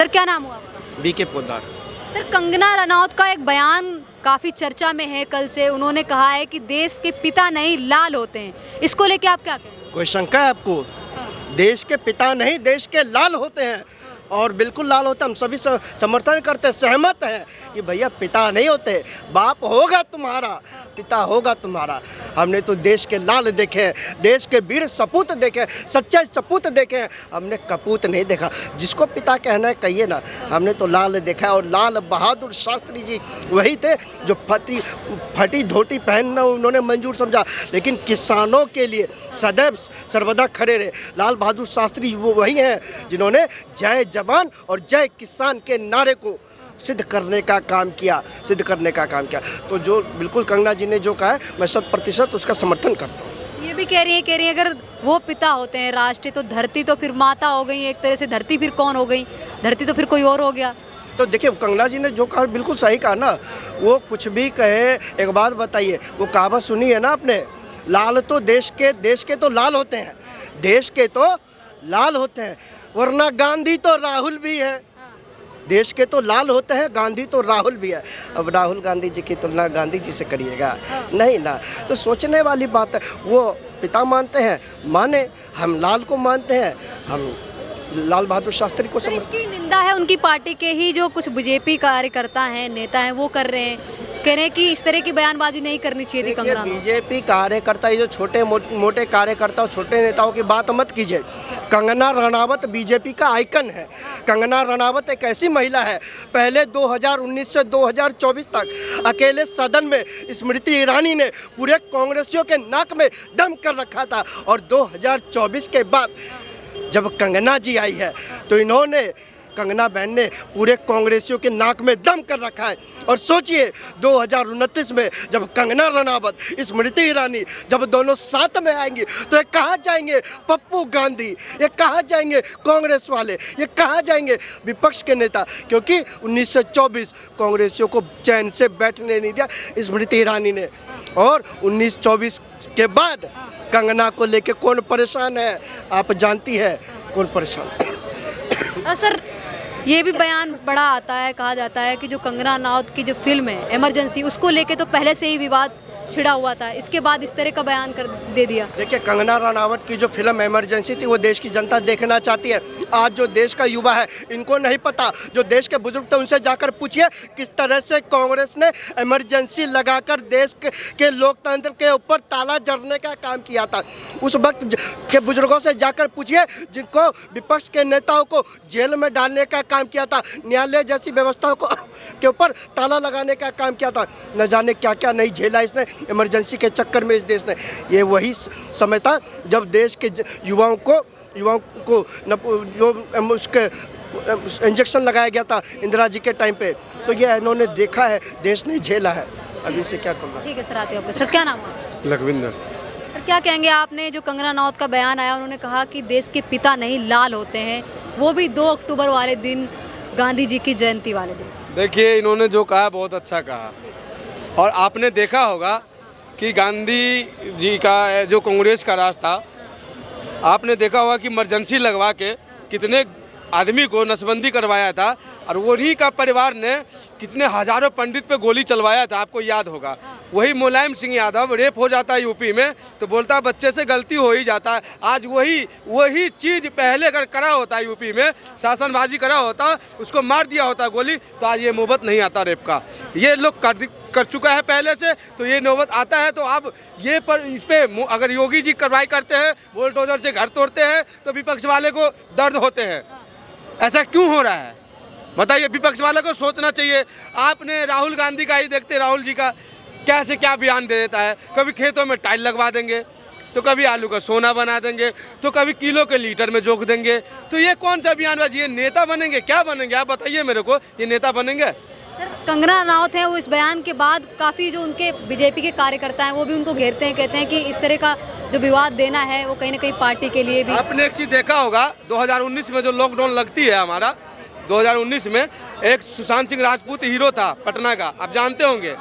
क्या नाम हुआ आपका? बीके पोद्दार। सर, कंगना रनौत का एक बयान काफ़ी चर्चा में है कल से। उन्होंने कहा है कि देश के पिता नहीं लाल होते हैं। इसको लेके आप क्या कहें? कोई शंका है आपको? देश के पिता नहीं, देश के लाल होते हैं, और बिल्कुल लाल होते हैं। हम सभी समर्थन करते हैं, सहमत हैं कि भैया पिता नहीं होते, बाप होगा तुम्हारा, पिता होगा तुम्हारा। हमने तो देश के लाल देखे हैं, देश के वीर सपूत देखे, सच्चे सपूत देखे हैं, हमने कपूत नहीं देखा। जिसको पिता कहना है कहिए ना, हमने तो लाल देखा है। और लाल बहादुर शास्त्री जी वही थे जो फटी धोती पहनना उन्होंने मंजूर समझा, लेकिन किसानों के लिए सदैव सर्वदा खड़े रहे। लाल बहादुर शास्त्री वो वही हैं जिन्होंने जय जवान और जय किसान के नारे को सिद्ध करने का काम किया, तो जो बिल्कुल कंगना जी ने जो कहा है, मैं 100% उसका समर्थन करता हूँ। ये भी कह रही है अगर वो पिता होते हैं राष्ट्र, तो धरती तो फिर माता हो गई एक तरह से। धरती फिर कौन हो गई? धरती तो फिर कोई और हो गया। तो देखिए, कंगना जी ने जो कहा बिल्कुल सही कहा ना। वो कुछ भी कहे, एक बात बताइए, वो कहावत सुनी है ना आपने, लाल तो देश के तो लाल होते हैं, देश के तो लाल होते हैं, वरना गांधी तो राहुल भी है। देश के तो लाल होते हैं, गांधी तो राहुल भी है। अब राहुल गांधी जी की तुलना गांधी जी से करिएगा, नहीं ना। तो सोचने वाली बात है। वो पिता मानते हैं, माने, हम लाल को मानते हैं, हम लाल बहादुर शास्त्री को समझ। इसकी निंदा है उनकी पार्टी के ही जो कुछ बीजेपी कार्यकर्ता हैं, नेता हैं, वो कर रहे हैं। कह रहे हैं कि इस तरह की बयानबाजी नहीं करनी चाहिए थी कंगना। बीजेपी कार्यकर्ता, ये जो छोटे मोटे कार्यकर्ता, छोटे नेताओं की बात मत कीजिए। कंगना रनावत बीजेपी का आइकन है। कंगना रनावत एक ऐसी महिला है, पहले 2019 से 2024 तक अकेले सदन में स्मृति ईरानी ने पूरे कांग्रेसियों के नाक में दम कर रखा था, और 2024 के बाद जब कंगना जी आई है तो इन्होंने, कंगना बहन ने पूरे कांग्रेसियों के नाक में दम कर रखा है। और सोचिए 2029 में जब कंगना रनावत, स्मृति ईरानी, जब दोनों साथ में आएंगी तो ये कहाँ जाएंगे पप्पू गांधी, ये कहाँ जाएंगे कांग्रेस वाले, ये कहाँ जाएंगे विपक्ष के नेता? क्योंकि 1924 कांग्रेसियों को चैन से बैठने नहीं दिया स्मृति ईरानी ने। और 1924 के बाद कंगना को लेके कौन परेशान है? आप जानती है कौन परेशान है। सर, ये भी बयान बड़ा आता है, कहा जाता है कि जो कंगना रनौत की जो फिल्म है इमरजेंसी, उसको लेके तो पहले से ही विवाद छिड़ा हुआ था, इसके बाद इस तरह का बयान कर दे दिया। देखिए, कंगना रनावत की जो फिल्म इमरजेंसी थी वो देश की जनता देखना चाहती है। आज जो देश का युवा है, इनको नहीं पता। जो देश के बुजुर्ग थे उनसे जाकर पूछिए किस तरह से कांग्रेस ने इमरजेंसी लगाकर देश के लोकतंत्र के ऊपर ताला जड़ने का काम किया था। उस वक्त के बुजुर्गों से जाकर पूछिए जिनको विपक्ष के नेताओं को जेल में डालने का काम किया था, न्यायालय जैसी व्यवस्थाओं को के ऊपर ताला लगाने का काम किया था। न जाने क्या क्या नहीं झेला इसने इमरजेंसी के चक्कर में इस देश ने। ये वही समय था जब देश के युवाओं को जो उसके इंजेक्शन लगाया गया था इंदिरा जी के टाइम पे, तो ये इन्होंने देखा है, देश ने झेला है। अभी से क्या करना। ठीक है सर, आते हो आपका। सर, क्या नाम है? लखविंदर। सर, क्या कहेंगे आपने जो कंगना रनौत का बयान आया, उन्होंने कहा कि देश के पिता नहीं लाल होते हैं, वो भी 2 अक्टूबर वाले दिन, गांधी जी की जयंती वाले दिन। देखिए, इन्होंने जो कहा बहुत अच्छा कहा। और आपने देखा होगा कि गांधी जी का जो कांग्रेस का राज था, आपने देखा होगा कि इमरजेंसी लगवा के कितने आदमी को नसबंदी करवाया था, और वही का परिवार ने कितने हजारों पंडित पे गोली चलवाया था, आपको याद होगा। वही मुलायम सिंह यादव रेप हो जाता है यूपी में तो बोलता है बच्चे से गलती हो ही जाता है। आज वही चीज़ पहले अगर करा होता यूपी में, शासनबाजी करा होता, उसको मार दिया होता गोली, तो आज ये नौबत नहीं आता रेप का। ये लोग कर चुका है पहले से, तो ये नौबत आता है। तो अब ये पर इस पे अगर योगी जी कार्रवाई करते हैं, बुलडोजर से घर तोड़ते हैं, तो विपक्ष वाले को दर्द होते हैं। ऐसा क्यों हो रहा है बताइए? विपक्ष वाले को सोचना चाहिए। आपने राहुल गांधी का ही देखते, राहुल जी का कैसे क्या बयान दे देता है। कभी खेतों में टाइल लगवा देंगे, तो कभी आलू का सोना बना देंगे, तो कभी किलो के लीटर में जोक देंगे। तो ये कौन सा बयानबाजी? ये नेता बनेंगे? क्या बनेंगे आप बताइए मेरे को, ये नेता बनेंगे? सर, कंगना रनौत हैं, वो इस बयान के बाद काफ़ी जो उनके बीजेपी के कार्यकर्ता हैं वो भी उनको घेरते हैं, कहते हैं कि इस तरह का जो विवाद देना है वो कहीं ना कहीं पार्टी के लिए भी। आपने एक चीज़ देखा होगा, 2019 में जो लॉकडाउन लगती है हमारा, 2019 में एक सुशांत सिंह राजपूत हीरो था पटना का, आप जानते होंगे,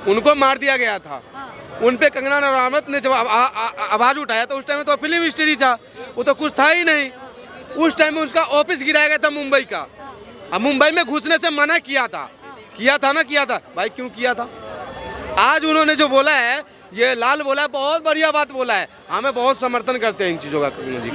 उनको मार दिया गया था। उन पे कंगना रनावत ने जब आवाज़ उठाया तो उस टाइम में तो फिल्म हिस्ट्री था, वो तो कुछ था ही नहीं। उस टाइम में उसका ऑफिस गिराया गया था मुंबई का, अब मुंबई में घुसने से मना किया था भाई, क्यों किया था? आज उन्होंने जो बोला है, ये लाल बोला है, बहुत बढ़िया बात बोला है, हमें बहुत समर्थन करते हैं इन चीज़ों का जी।